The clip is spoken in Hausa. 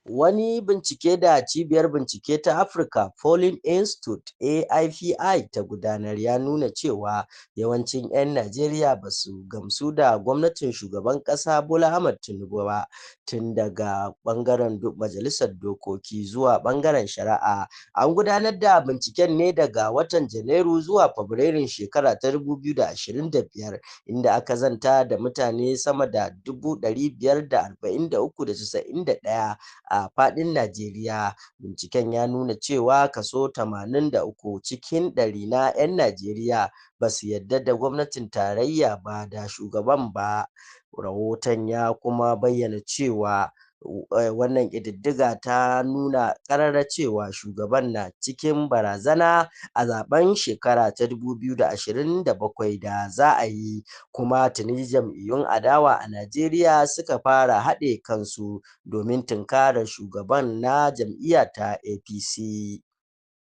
Wani bincike da Cibiyar Bincike ta Africa Polling Institute (AIPI) ta gudanar ya nuna cewa yawancin 'yan Najeriya ba su gamsu da gwamnatin Shugaban ƙasa Bola Ahmed Tinubu ba, tun daga ɓangaren majalisar dokoki zuwa ɓangaren shari'a. An gudanar da binciken ne daga watan Janairu zuwa Fabrairun shekara ta 2025, inda aka zanta da mutane sama da 543,091 a faɗin Najeriya. Binciken ya nuna cewa kaso 83 cikin ɗari na 'yan Najeriya ba su yarda da gwamnatin tarayya ba da shugaban ba. Rahoton ya kuma bayyana cewa wannan ƙididdiga ta nuna ƙarara cewa shugaban na cikin barazana a zaben shekara ta 2027 da za a yi, kuma tuni jam'iyyun adawa a Najeriya suka fara haɗe kansu domin tunkarar shugaban na jam'iyya ta APC.